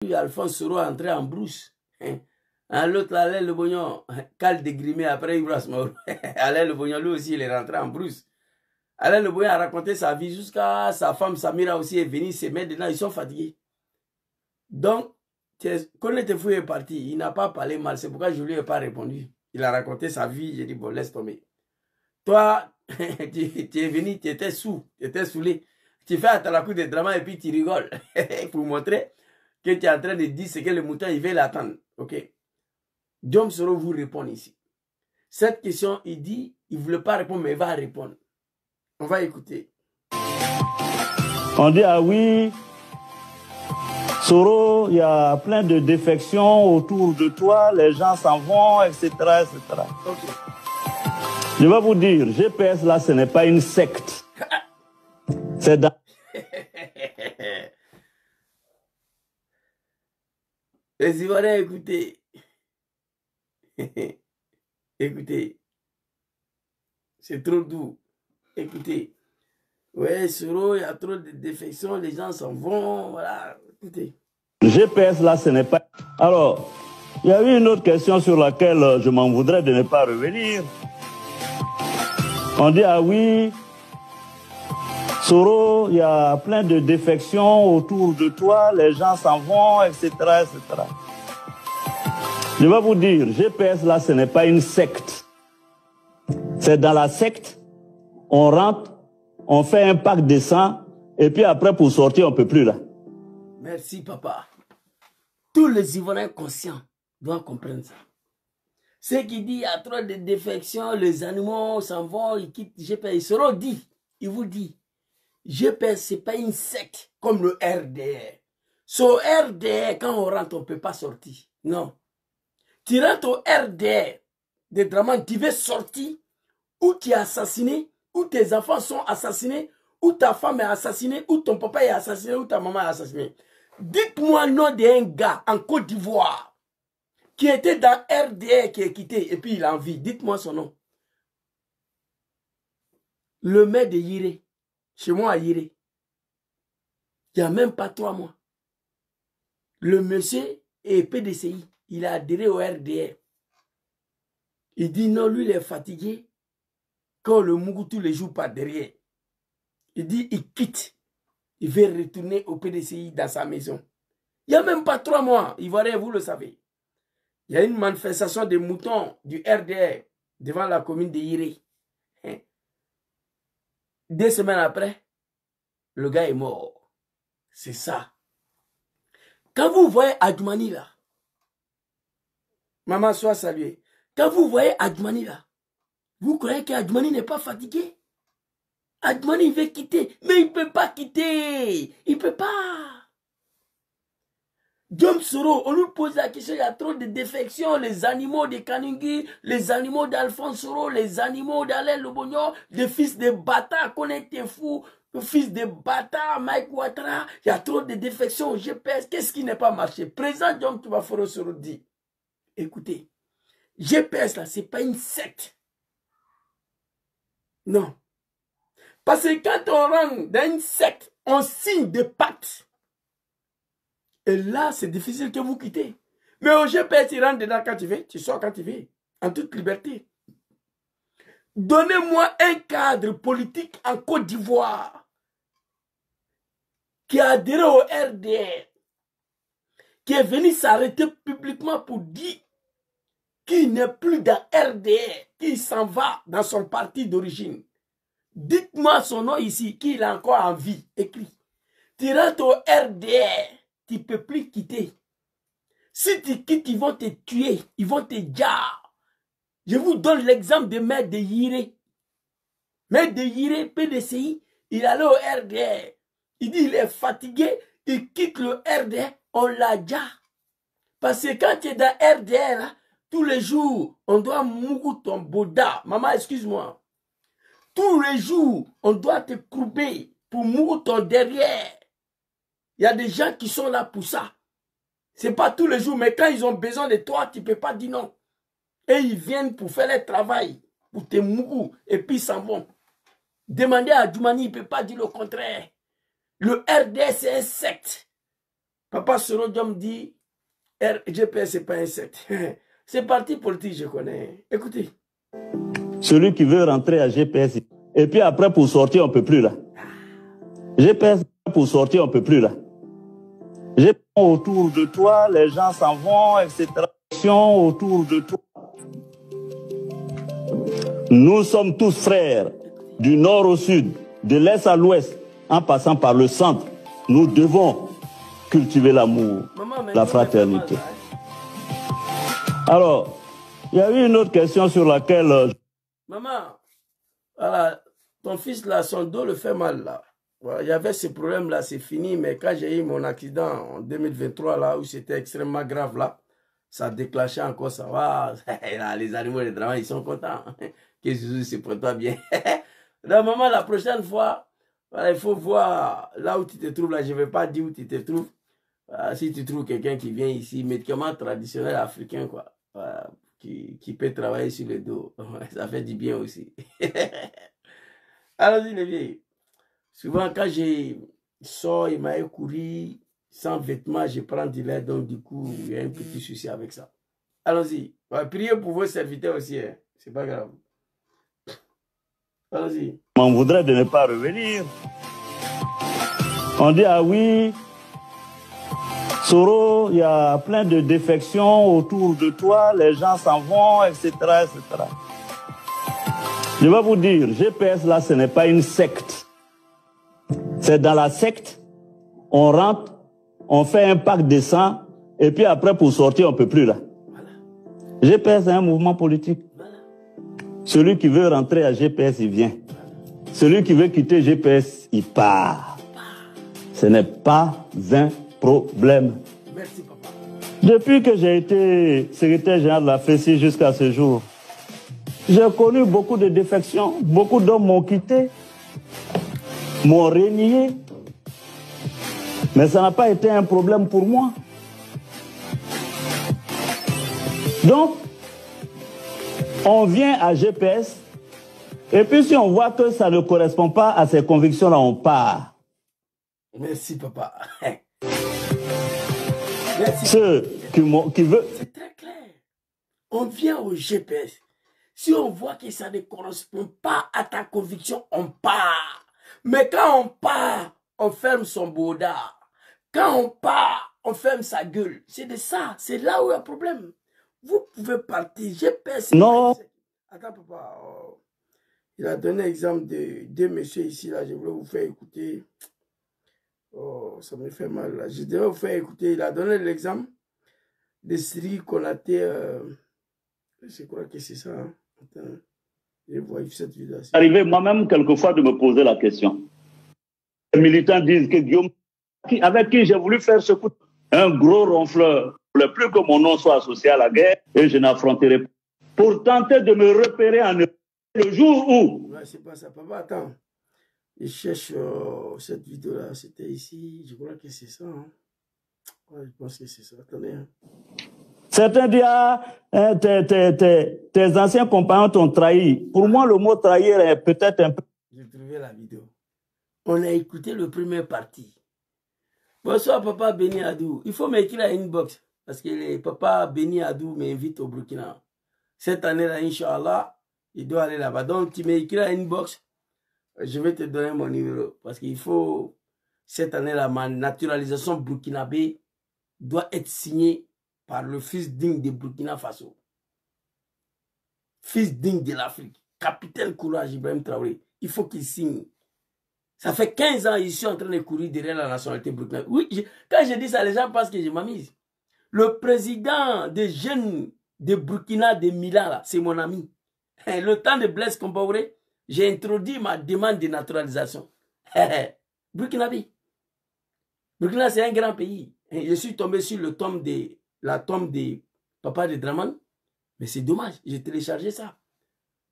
Alphonse Soro entré en brousse. L'autre, Alain Le Bognon, cale dégrimé après Ibras Mauro. Alain Le Bognon, lui aussi, il est rentré en brousse. Alain Le Bognon a raconté sa vie jusqu'à sa femme Samira aussi est venue se mettre dedans. Ils sont fatigués. Donc, quand Tefou est parti, il n'a pas parlé mal. C'est pourquoi je ne lui ai pas répondu. Il a raconté sa vie. J'ai dit, bon, laisse tomber. Toi, tu es venu, tu étais sous, tu étais saoulé. Tu fais à la coup de drama et puis tu rigoles. Pour montrer que tu es en train de dire ce que le mouton, il veut l'attendre. Ok. Diom Soro vous répond ici. Cette question, il dit, il ne voulait pas répondre, mais il va répondre. On va écouter. On dit, ah oui, Soro, il y a plein de défections autour de toi, les gens s'en vont, etc., etc. Ok. Je vais vous dire, GPS là, ce n'est pas une secte. C'est dans... Les Ivoiriens, écoutez. Écoutez. C'est trop doux. Écoutez. Ouais, Soro, il y a trop de défections, les gens s'en vont. Voilà. Écoutez. GPS là, ce n'est pas... Alors, il y a eu une autre question sur laquelle je m'en voudrais de ne pas revenir. On dit, ah oui, Soro, il y a plein de défections autour de toi, les gens s'en vont, etc., etc. Je vais vous dire, GPS là, ce n'est pas une secte. C'est dans la secte, on rentre, on fait un pack de sang, et puis après, pour sortir, on ne peut plus là. Merci, papa. Tous les Ivoiriens conscients doivent comprendre ça. Ceux qui disent qu'il y a trop de défections, les animaux s'en vont, ils quittent GPS. Soro dit, il vous dit, GPS, ce n'est pas une secte comme le RDR. Sur RDR, quand on rentre, on ne peut pas sortir. Non. Tu rentres au RDR de Draman, tu veux sortir, ou tu es assassiné, ou tes enfants sont assassinés, ou ta femme est assassinée, ou ton papa est assassiné, ou ta maman est assassinée. Dites-moi le nom d'un gars en Côte d'Ivoire qui était dans RDR, qui est quitté, et puis il a envie. Dites-moi son nom. Le maire de Yiré, chez moi à Yiré, il n'y a même pas 3 mois. Le monsieur est PDCI, il a adhéré au RDR. Il dit non, lui il est fatigué quand le Mougoutou les joue par derrière. Il dit il quitte, il veut retourner au PDCI dans sa maison. Il n'y a même pas 3 mois, Ivoirien, vous le savez. Il y a une manifestation des moutons du RDR devant la commune de Yiré. 2 semaines après, le gars est mort. C'est ça. Quand vous voyez Adjoumani là, maman soit saluée. Quand vous voyez Adjoumani là, vous croyez qu'Adjoumani n'est pas fatigué? Adjoumani veut quitter, mais il ne peut pas quitter. Il ne peut pas. Diom Soro, on lui pose la question, il y a trop de défections, les animaux de Kaningui, les animaux d'Alphonse Soro, les animaux d'Alain Le Bognon, les fils de Bata, Koné Fou, le fils de Bata, Mike Ouattara, il y a trop de défections au GPS, qu'est-ce qui n'est pas marché? Président Diom Toubaforo Soro dit, écoutez, GPS là, c'est pas une secte. Non. Parce que quand on rentre dans une secte, on signe des pactes. Et là, c'est difficile que vous quittez. Mais au GPS, tu rentres dedans quand tu veux, tu sors quand tu veux, en toute liberté. Donnez-moi un cadre politique en Côte d'Ivoire qui a adhéré au RDR, qui est venu s'arrêter publiquement pour dire qu'il n'est plus dans RDR, qu'il s'en va dans son parti d'origine. Dites-moi son nom ici, qu'il a encore en vie, écrit. Tu rentres au RDR. Tu ne peux plus quitter. Si tu quittes, ils vont te tuer. Ils vont te dire. Je vous donne l'exemple de Maître de Yiré. Maître de Yiré, PDCI, il allait au RDR. Il dit il est fatigué. Il quitte le RDR. On l'a déjà. Parce que quand tu es dans RDR, là, tous les jours, on doit mourir ton boda. Maman, excuse-moi. Tous les jours, on doit te courber pour mourir ton derrière. Il y a des gens qui sont là pour ça. Ce n'est pas tous les jours, mais quand ils ont besoin de toi, tu ne peux pas dire non. Et ils viennent pour faire leur travail, pour te mourir, et puis ils s'en vont. Demandez à Adjoumani, il ne peut pas dire le contraire. Le RDS, c'est un secte. Papa Sorodium dit GPS, c'est pas un secte. C'est parti politique, je connais. Écoutez. Celui qui veut rentrer à GPS, et puis après pour sortir, on ne peut plus là. GPS, pour sortir, on ne peut plus là. GPS autour de toi, les gens s'en vont, etc. Autour de toi. Nous sommes tous frères, du nord au sud, de l'est à l'ouest, en passant par le centre. Nous devons cultiver l'amour, la fraternité. Alors, il y a eu une autre question sur laquelle... Maman, voilà, ton fils là, son dos le fait mal là. Voilà, il y avait ce problème là, c'est fini, mais quand j'ai eu mon accident en 2023 là, où c'était extrêmement grave là, ça a déclenché encore ça. Wow. Là, les animaux de travail, ils sont contents. Que Jésus se prépare bien. Donc, maman, la prochaine fois, voilà, il faut voir là où tu te trouves. Là, je ne vais pas dire où tu te trouves. Si tu trouves quelqu'un qui vient ici, médicament traditionnel africain, quoi, qui peut travailler sur le dos, ça fait du bien aussi. Allons-y, les vieilles. Souvent, quand je sors, il m'a couru sans vêtements, je prends du lait, donc du coup, il y a un petit souci avec ça. Allons-y. Priez pour vos serviteurs aussi, hein. C'est pas grave. Allons-y. On voudrait de ne pas revenir. On dit, ah oui, Soro, il y a plein de défections autour de toi, les gens s'en vont, etc., etc. Je vais vous dire, GPS là, ce n'est pas une secte. C'est dans la secte, on rentre, on fait un pacte de sang, et puis après, pour sortir, on ne peut plus là. Voilà. GPS, c'est un mouvement politique. Voilà. Celui qui veut rentrer à GPS, il vient. Voilà. Celui qui veut quitter GPS, il part. Ce n'est pas un problème. Merci, papa. Depuis que j'ai été secrétaire général de la FECI jusqu'à ce jour, j'ai connu beaucoup de défections. Beaucoup d'hommes m'ont quitté, m'ont renié. Mais ça n'a pas été un problème pour moi. Donc, on vient à GPS, et puis si on voit que ça ne correspond pas à ces convictions-là, on part. Merci, papa. Merci. Ceux qui veulent... C'est très clair. On vient au GPS. Si on voit que ça ne correspond pas à ta conviction, on part. Mais quand on part, on ferme son bordard. Quand on part, on ferme sa gueule. C'est de ça. C'est là où il y a un problème. Vous pouvez partir. GPS. Non. Attends, papa. Il a donné l'exemple de deux messieurs ici. Là. Je voulais vous faire écouter. Oh, ça me fait mal là. Je devais vous faire écouter. Il a donné l'exemple de Sri Konaté. Je crois que c'est ça. Hein. Attends, je vois cette vidéo. Arrivé moi-même quelquefois de me poser la question. Les militants disent que Guillaume, avec qui j'ai voulu faire ce coup, un gros ronfleur, ne voulait plus que mon nom soit associé à la guerre et je n'affronterai pas. Pour tenter de me repérer en Europe, le jour où... Ouais, c'est pas ça. Papa, attends. Je cherche cette vidéo-là, c'était ici, je crois que c'est ça. Hein. Ouais, je pense que c'est ça. Attendez. Hein. Certains disent, ah, tes anciens compagnons t'ont trahi. Pour moi, le mot trahir est peut-être un peu... J'ai trouvé la vidéo. On a écouté le premier parti. Bonsoir, papa Béni Adou. Il faut m'écrire à inbox, parce que le papa Béni Adou m'invite au Burkina. Cette année-là, Inch'Allah, il doit aller là-bas. Donc, tu m'écris à inbox. Je vais te donner mon numéro parce qu'il faut, cette année-là, ma naturalisation burkinabé doit être signée par le fils digne de Burkina Faso. Fils digne de l'Afrique. Capitaine Courage Ibrahim Traoré. Il faut qu'il signe. Ça fait 15 ans que je suis en train de courir derrière la nationalité burkinabé. Oui, quand je dis ça, les gens pensent que je m'amuse. Le président des jeunes de Burkina, de Milan, c'est mon ami. Le temps de Blaise Compaoré, j'ai introduit ma demande de naturalisation. Burkinabé. Burkina, c'est un grand pays. Je suis tombé sur la tombe de papa de Draman. Mais c'est dommage, j'ai téléchargé ça.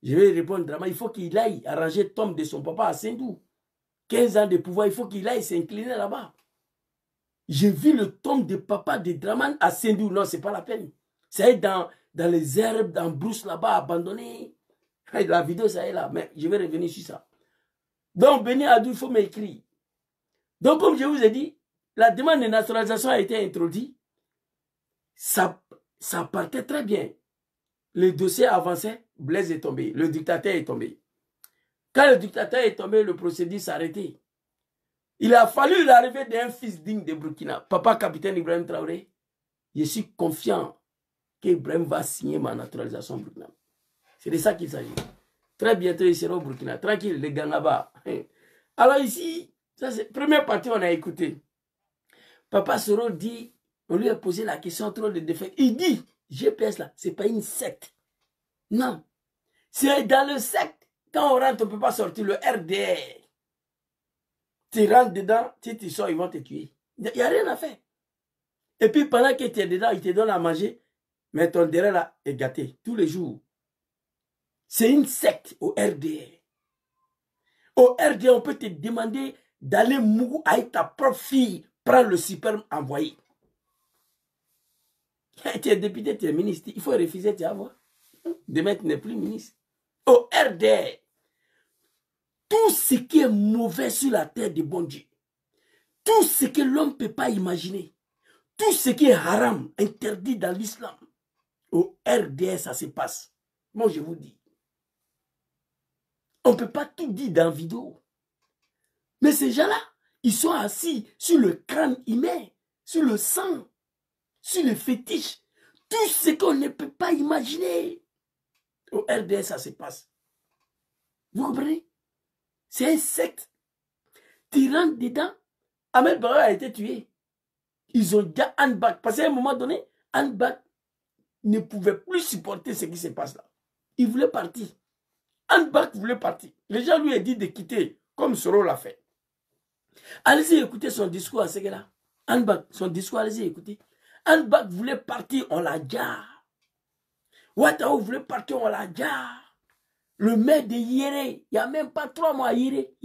Je vais répondre à Draman, il faut qu'il aille arranger la tombe de son papa à Saint-Dou. 15 ans de pouvoir, il faut qu'il aille s'incliner là-bas. J'ai vu le tombe de papa de Draman à Saint-Dou. Non, c'est pas la peine. C'est dans les herbes, dans brousse là-bas, abandonné. La vidéo, ça est là, mais je vais revenir sur ça. Donc, Béni Adou, il faut m'écrire. Donc, comme je vous ai dit, la demande de naturalisation a été introduite, ça partait très bien. Le dossier avançait, Blaise est tombé, le dictateur est tombé. Quand le dictateur est tombé, le procédé s'est arrêté. Il a fallu l'arrivée d'un fils digne de Burkina, papa capitaine Ibrahim Traoré. Je suis confiant qu'Ibrahim va signer ma naturalisation au Burkina. C'est de ça qu'il s'agit. Très bientôt, il sera au Burkina. Tranquille, les gars là-bas. Alors ici, ça c'est première partie, on a écouté. Papa Soro dit, on lui a posé la question trop de défaites. Il dit, GPS là, c'est pas une secte. Non. C'est dans le secte. Quand on rentre, on ne peut pas sortir le RDR. Tu rentres dedans, si tu sors, ils vont te tuer. Il n'y a rien à faire. Et puis pendant que tu es dedans, ils te donnent à manger, mais ton derrière là est gâté tous les jours. C'est une secte au RDR. Au RDR, on peut te demander d'aller mourir avec ta propre fille, prendre le sperme envoyé. Tu es député, tu es ministre, il faut refuser, tu vas voir. Demain, tu n'es plus ministre. Au RDR, tout ce qui est mauvais sur la terre de bon Dieu, tout ce que l'homme ne peut pas imaginer, tout ce qui est haram, interdit dans l'islam, au RDR, ça se passe. Moi, je vous dis. On ne peut pas tout dire dans la vidéo. Mais ces gens-là, ils sont assis sur le crâne humain, sur le sang, sur le fétiche. Tout ce qu'on ne peut pas imaginer. Au RDR, ça se passe. Vous comprenez? C'est un secte. Tu rentres dedans. Ahmed Bara a été tué. Ils ont déjà Anne-Bak. Parce qu'à un moment donné, Anne-Bak ne pouvait plus supporter ce qui se passe là. Il voulait partir. Anne-Bak voulait partir. Les gens lui ont dit de quitter, comme Soro l'a fait. Allez-y écouter son discours à ce gars-là. Anne-Bak, son discours, allez-y écouter. Anne-Bak voulait partir, on l'a déjà. Ouattao voulait partir, on l'a déjà. Le maire de Yéré, il n'y a même pas 3 mois à Yéré.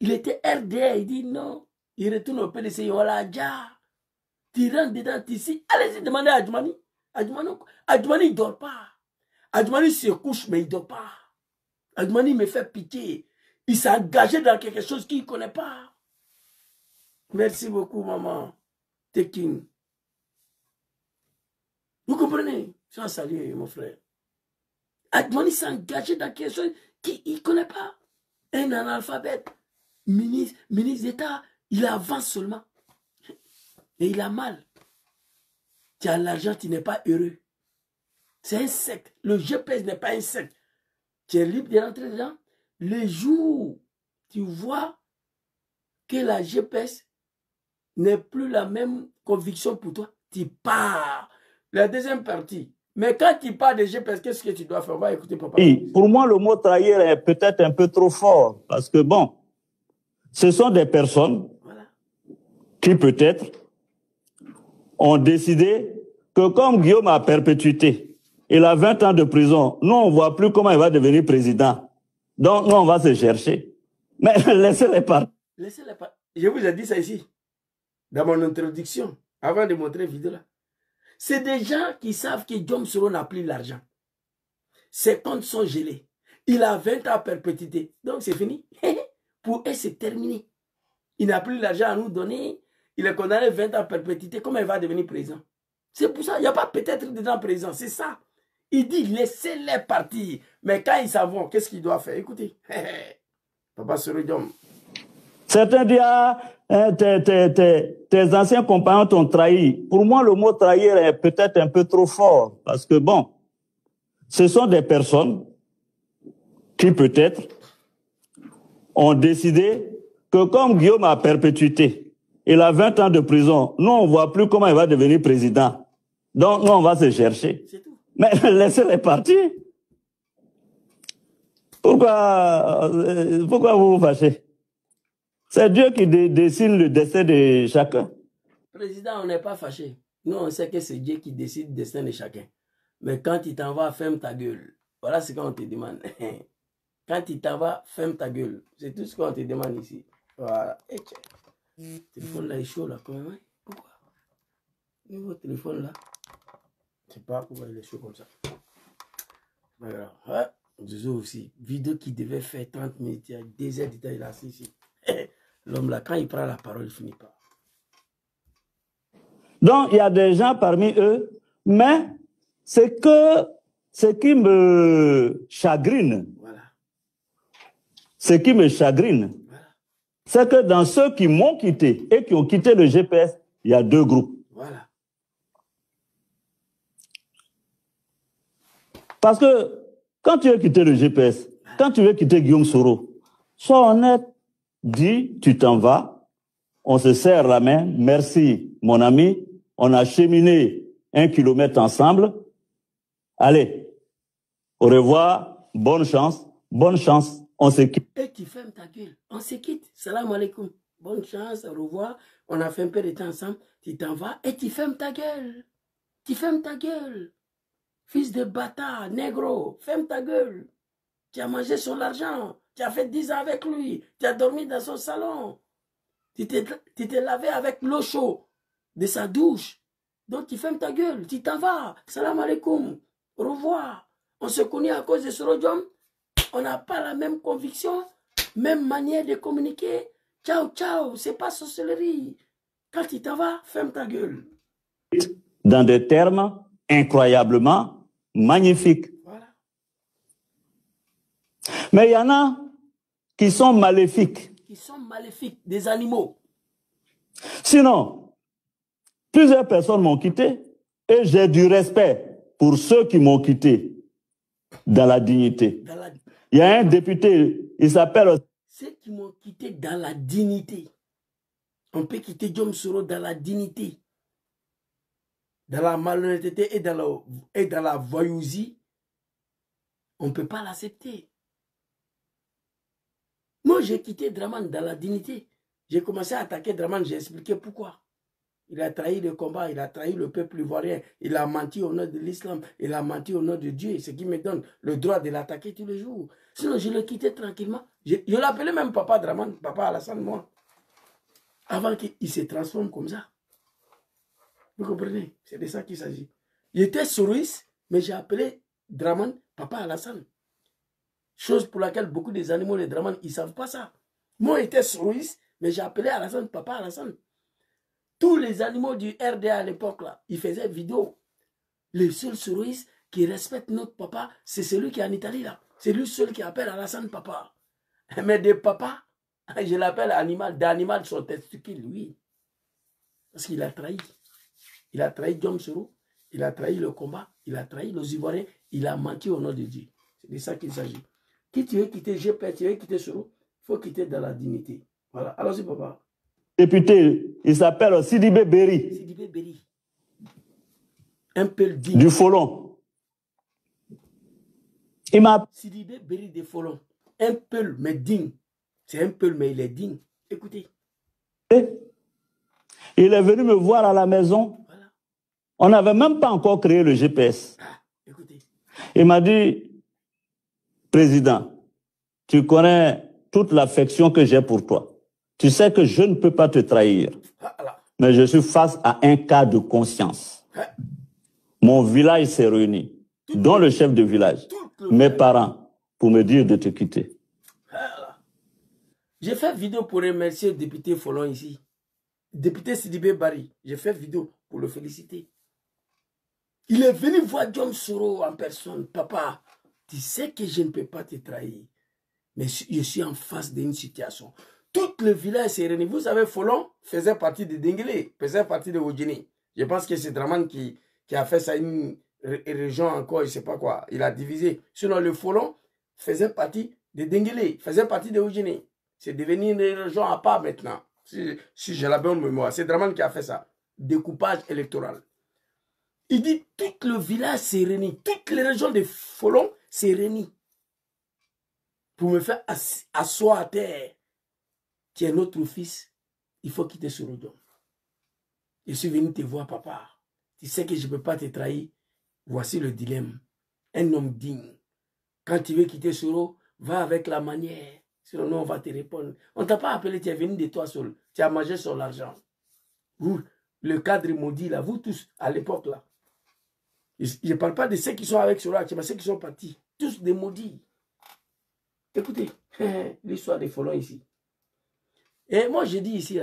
Il était RDR, il dit non. Il retourne au PDC, on l'a déjà. Tu rentres dedans, ici. Allez-y demander à Adjoumani. Adjoumani, il ne dort pas. Adjoumani se couche, mais il ne dort pas. Adjoumani me fait pitié. Il s'est engagé dans quelque chose qu'il ne connaît pas. Merci beaucoup, maman. Tekin. Vous comprenez? Je suis salué, mon frère. Adjoumani s'est engagé dans quelque chose qu'il ne connaît pas. Un analphabète, ministre d'État, il avance seulement. Et il a mal. Tu as l'argent, tu n'es pas heureux. C'est un secte. Le GPS n'est pas un secte. Tu es libre de rentrer dedans. Le jour tu vois que la GPS n'est plus la même conviction pour toi, tu pars. La deuxième partie. Mais quand tu pars de GPS, qu'est-ce que tu dois faire? On va écouter papa. Oui, pour moi, le mot trahir est peut-être un peu trop fort. Parce que bon, ce sont des personnes qui peut-être ont décidé que comme Guillaume a perpétuité, il a 20 ans de prison, nous on ne voit plus comment il va devenir président. Donc nous on va se chercher. Mais laissez-les partir. Laissez-les partir. Je vous ai dit ça ici, dans mon introduction, avant de montrer la vidéo là. C'est des gens qui savent que Guillaume Soro n'a plus l'argent. Ses comptes sont gelés. Il a 20 ans à perpétuité. Donc c'est fini. Pour eux, c'est terminé. Il n'a plus l'argent à nous donner. Il est condamné 20 ans à perpétuité. Comment il va devenir président? C'est pour ça. Il n'y a pas peut-être dedans président. C'est ça. Il dit laissez-les partir. Mais quand ils s'en vont, qu'est-ce qu'il doit faire? Écoutez. Papa Soro Diom. Certains disent, ah, tes anciens compagnons t'ont trahi. Pour moi, le mot trahir est peut-être un peu trop fort. Parce que bon, ce sont des personnes qui peut-être ont décidé que comme Guillaume a perpétuité, il a 20 ans de prison, nous on ne voit plus comment il va devenir président. Donc nous on va se chercher. Mais laissez-les partir. Pourquoi vous vous fâchez? C'est Dieu qui décide le destin de chacun. Président, on n'est pas fâché. Nous, on sait que c'est Dieu qui décide le destin de chacun. Mais quand il t'en va, ferme ta gueule. Voilà ce qu'on te demande. Quand il t'en va, ferme ta gueule. C'est tout ce qu'on te demande ici. Voilà. Et tiens. Le téléphone là est chaud là quand même. Pourquoi? Votre téléphone là. Je ne sais pas pourquoi il est chaud comme ça. Voilà. Ouais. Zozo aussi. Vidéo qui devait faire 30 minutes. Il y a 2 heures de temps, il a assis ici. L'homme là, quand il prend la parole, il finit pas. Donc, il y a des gens parmi eux, mais c'est que ce qui me chagrine, Voilà. ce qui me chagrine, Voilà. c'est que dans ceux qui m'ont quitté et qui ont quitté le GPS, il y a deux groupes. Voilà. Parce que quand tu veux quitter le GPS, quand tu veux quitter Guillaume Soro, sois honnête, dis, tu t'en vas, on se serre la main, merci mon ami, on a cheminé 1 kilomètre ensemble, allez, au revoir, bonne chance, on se quitte. Et tu fermes ta gueule, on se quitte, salam alaikum, bonne chance, au revoir, on a fait un peu de temps ensemble, tu t'en vas et tu fermes ta gueule, fils de bâtard, négro, ferme ta gueule, tu as mangé son argent, tu as fait 10 ans avec lui, tu as dormi dans son salon, tu t'es lavé avec l'eau chaude de sa douche. Donc tu fermes ta gueule, tu t'en vas. Salam alaikum, au revoir. On se connaît à cause de ce rodium. On n'a pas la même conviction, même manière de communiquer. Ciao, ciao, c'est pas sorcellerie. Quand tu t'en vas, ferme ta gueule. Dans des termes incroyablement magnifiques. Voilà. Mais il y en a qui sont maléfiques. Qui sont maléfiques, des animaux. Sinon, plusieurs personnes m'ont quitté et j'ai du respect pour ceux qui m'ont quitté dans la dignité. Il y a un député, il s'appelle... Ceux qui m'ont quitté dans la dignité. On peut quitter Guillaume Soro dans la dignité. Dans la malhonnêteté et dans la voyousie. On ne peut pas l'accepter. Moi, j'ai quitté Draman dans la dignité. J'ai commencé à attaquer Draman, j'ai expliqué pourquoi. Il a trahi le combat, il a trahi le peuple ivoirien, il a menti au nom de l'islam, il a menti au nom de Dieu, ce qui me donne le droit de l'attaquer tous les jours. Sinon, je le quittais tranquillement. Je l'appelais même Papa Draman, Papa Alassane, moi. Avant qu'il se transforme comme ça. Vous comprenez? C'est de ça qu'il s'agit. Il était soroïste, mais j'ai appelé Draman Papa Alassane. Chose pour laquelle beaucoup des animaux de Draman, ils ne savent pas ça. Moi, j'étais soroïste, mais j'ai appelé Alassane Papa Alassane. Tous les animaux du RDA à l'époque, là, ils faisaient vidéo. Le seul soroïste qui respecte notre papa, c'est celui qui est en Italie, là. C'est lui seul qui appelle Alassane Papa. Mais de papa, je l'appelle animal, d'animal son testicule, oui. Parce qu'il a trahi. Il a trahi Guillaume Soro, il a trahi le combat, il a trahi les Ivoiriens, il a menti au nom de Dieu. C'est de ça qu'il s'agit. Qui tu veux quitter GP, tu veux quitter Soro, il faut quitter dans la dignité. Voilà. Allons-y, papa. Député, il s'appelle Sidibé Berry. Sidibé Berry. Un peu digne. Du Folon. Il m'a... Sidibé Berry de Folon. Un peu, mais digne. C'est un peu, mais il est digne. Écoutez. Il est venu me voir à la maison. Voilà. On n'avait même pas encore créé le GPS. Ah, écoutez. Il m'a dit, Président, tu connais toute l'affection que j'ai pour toi. Tu sais que je ne peux pas te trahir. Mais je suis face à un cas de conscience. Mon village s'est réuni, dont le chef de village, mes parents, pour me dire de te quitter. J'ai fait vidéo pour remercier le député Folon ici. Député Sidibé Berry. J'ai fait vidéo pour le féliciter. Il est venu voir Guillaume Soro en personne. Papa, tu sais que je ne peux pas te trahir. Mais je suis en face d'une situation. Tout le village s'est réuni. Vous savez, Folon faisait partie de Denguele, faisait partie de Wodjini. Je pense que c'est Draman qui a fait ça, une région encore, je ne sais pas quoi. Il a divisé. Sinon, le Folon faisait partie de Denguele, faisait partie de Wodjini. C'est devenu une région à part maintenant. Si j'ai la bonne mémoire. C'est Draman qui a fait ça. Découpage électoral. Il dit, tout le village s'est réuni. Toutes les régions de Folon s'est réunies. Pour me faire asseoir à terre. Tu es notre fils. Il faut quitter ce rodon. Je suis venu te voir, papa. Tu sais que je ne peux pas te trahir. Voici le dilemme. Un homme digne. Quand tu veux quitter Soro, va avec la manière. Sinon, nous, on va te répondre. On ne t'a pas appelé, tu es venu de toi seul. Tu as mangé son argent. Vous, le cadre maudit, là, vous tous, à l'époque, là. Je ne parle pas de ceux qui sont avec Soro, mais ceux qui sont partis. Tous des maudits. Écoutez, l'histoire des Folons ici. Et moi, je dis ici,